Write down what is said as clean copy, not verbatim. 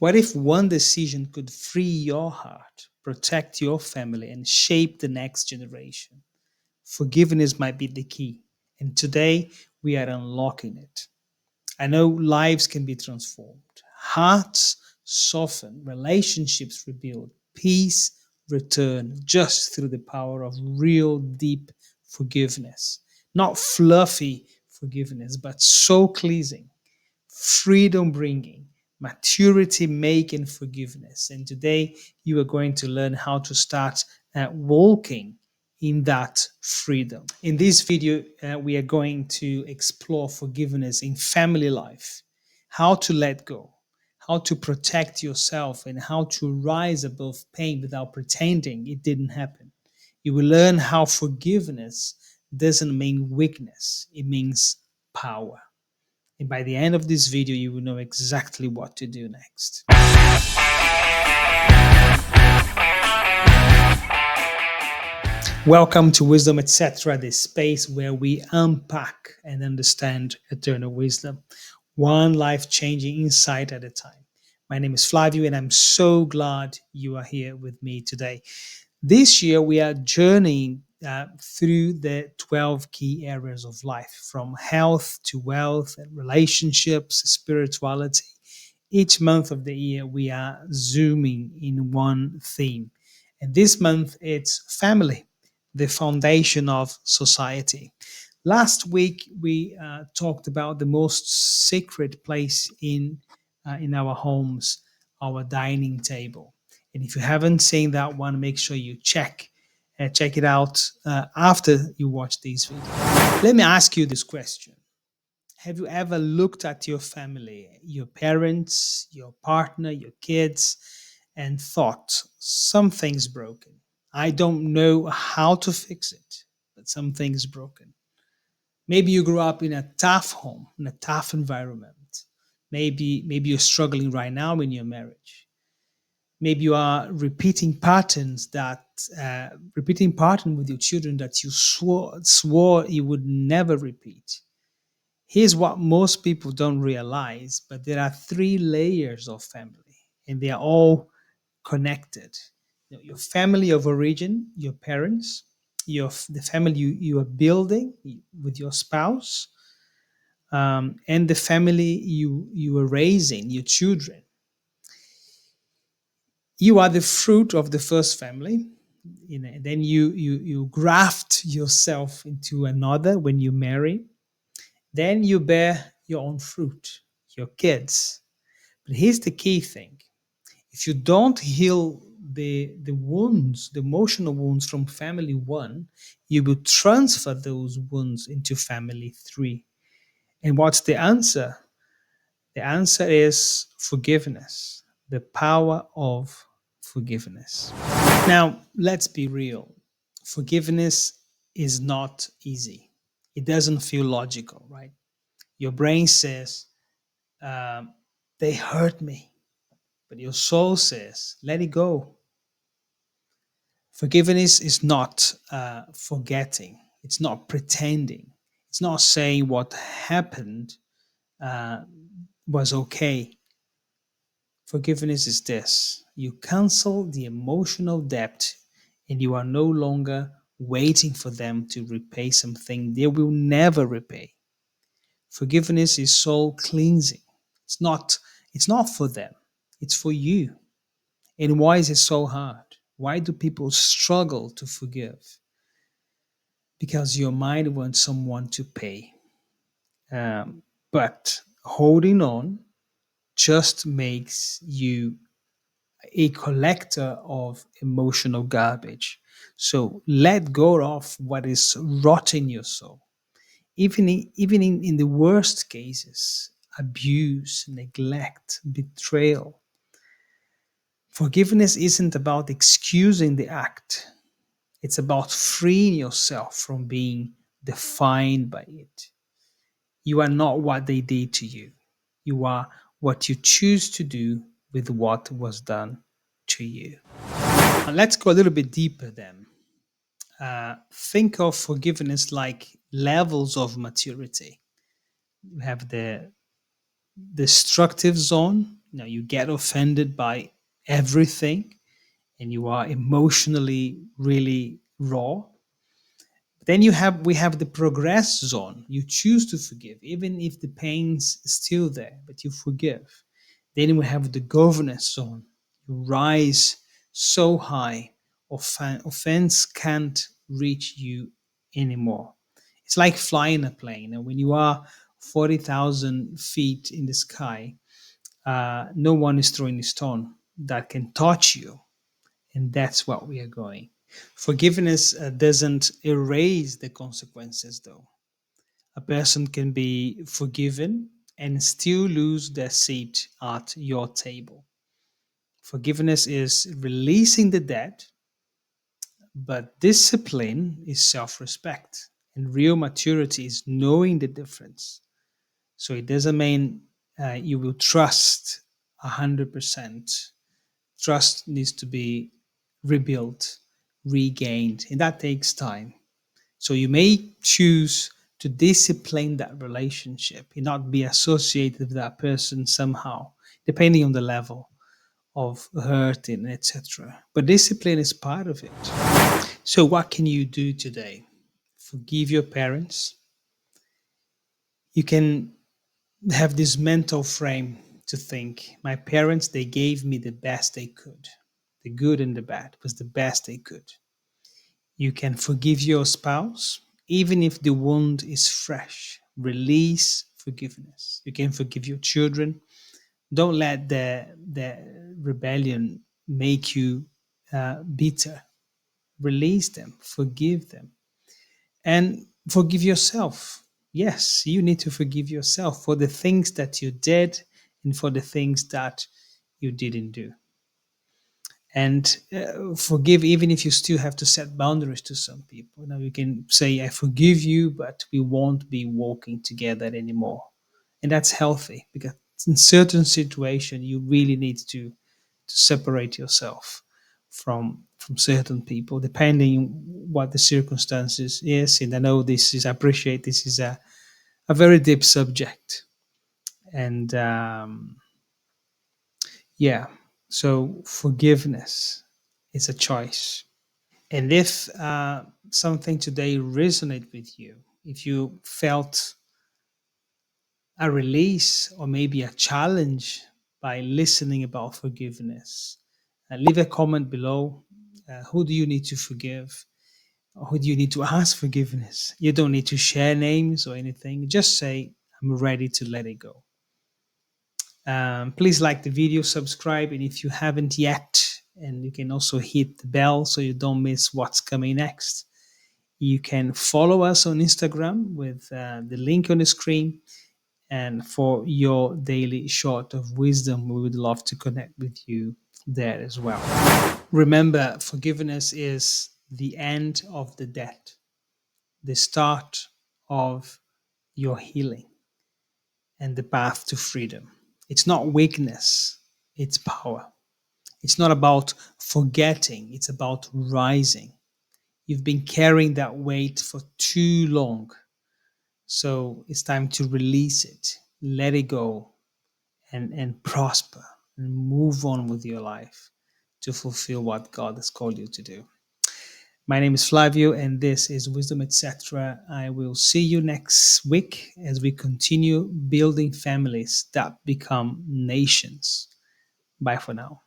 What if one decision could free your heart, protect your family, and shape the next generation? Forgiveness might be the key. And today we are unlocking it. I know lives can be transformed, hearts soften, relationships rebuild, peace return just through the power of real deep forgiveness. Not fluffy forgiveness, but soul cleansing, freedom bringing, maturity making forgiveness. And today you are going to learn how to start walking in that freedom. In this video, we are going to explore forgiveness in family life, how to let go, how to protect yourself, and how to rise above pain without pretending it didn't happen. You will learn how forgiveness doesn't mean weakness, it means power. And by the end of this video, you will know exactly what to do next. Welcome to Wisdom Etc., the space where we unpack and understand eternal wisdom, one life-changing insight at a time. My name is Flavio, and I'm so glad you are here with me today. This year, we are journeying through the 12 key areas of life, from health to wealth and relationships, spirituality. Each month of the year, we are zooming in one theme. And this month, it's family, the foundation of society. Last week, we talked about the most sacred place in our homes, our dining table. And if you haven't seen that one, make sure you check it out after you watch this video. Let me ask you this question. Have you ever looked at your family, your parents, your partner, your kids, and thought, something's broken? I don't know how to fix it, but something's broken. Maybe you grew up in a tough home, in a tough environment. Maybe you're struggling right now in your marriage. Maybe you are repeating pattern with your children that you swore you would never repeat. Here's what most people don't realize, but there are three layers of family, and they are all connected. Your family of origin, your parents, the family you are building with your spouse, and the family you are raising, your children. You are the fruit of the first family. And then you graft yourself into another when you marry. Then you bear your own fruit, your kids. But here's the key thing. If you don't heal the wounds, the emotional wounds from family one, you will transfer those wounds into family three. And what's the answer? The answer is forgiveness, the power of forgiveness. Now, let's be real. Forgiveness is not easy. It doesn't feel logical, right? Your brain says, they hurt me. But your soul says, let it go. Forgiveness is not forgetting. It's not pretending. It's not saying what happened uh, was okay. Forgiveness is this: you cancel the emotional debt and you are no longer waiting for them to repay something they will never repay. Forgiveness is soul cleansing. It's not, it's not for them, it's for you. And why is it so hard? Why do people struggle to forgive? Because your mind wants someone to pay. But holding on just makes you a collector of emotional garbage. So let go of what is rotting your soul. Even in the worst cases, abuse, neglect, betrayal. Forgiveness isn't about excusing the act. It's about freeing yourself from being defined by it. You are not what they did to you. You are what you choose to do with what was done to you. And let's go a little bit deeper then. Think of forgiveness like levels of maturity. You have the destructive zone, You get offended by everything and you are emotionally really raw. Then we have the progress zone. You choose to forgive, even if the pain's still there, but you forgive. Then we have the governance zone. You rise so high, offense can't reach you anymore. It's like flying a plane. And when you are 40,000 feet in the sky, no one is throwing a stone that can touch you. And that's what we are going. Forgiveness doesn't erase the consequences, though. A person can be forgiven and still lose their seat at your table. Forgiveness is releasing the debt, but discipline is self respect. And real maturity is knowing the difference. So it doesn't mean you will trust 100%. Trust needs to be rebuilt, regained, and that takes time. So you may choose to discipline that relationship and not be associated with that person somehow, depending on the level of hurt and etc. But discipline is part of it. So what can you do today? Forgive your parents. You can have this mental frame to think my parents, they gave me the best they could. The good and the bad was the best they could. You can forgive your spouse even if the wound is fresh. Release forgiveness. You can forgive your children. Don't let the rebellion make you bitter. Release them, forgive them, and forgive yourself. Yes, you need to forgive yourself for the things that you did and for the things that you didn't do. And forgive even if you still have to set boundaries to some people. You can say, I forgive you, but we won't be walking together anymore. And that's healthy because in certain situations, you really need to separate yourself from certain people, depending what the circumstances is. And I know I appreciate this is a very deep subject. And yeah, so forgiveness is a choice. And if something today resonated with you, if you felt a release or maybe a challenge by listening about forgiveness, leave a comment below. Who do you need to forgive? Who do you need to ask forgiveness? You don't need to share names or anything. Just say, I'm ready to let it go. Please like the video, subscribe, and if you haven't yet, and you can also hit the bell so you don't miss what's coming next. You can follow us on Instagram with the link on the screen. And for your daily shot of wisdom, we would love to connect with you there as well. Remember, forgiveness is the end of the debt, the start of your healing, and the path to freedom. It's not weakness, it's power. It's not about forgetting, it's about rising. You've been carrying that weight for too long. So it's time to release it, let it go, and prosper and move on with your life to fulfill what God has called you to do. My name is Flavio, and this is Wisdom Etc. I will see you next week as we continue building families that become nations. Bye for now.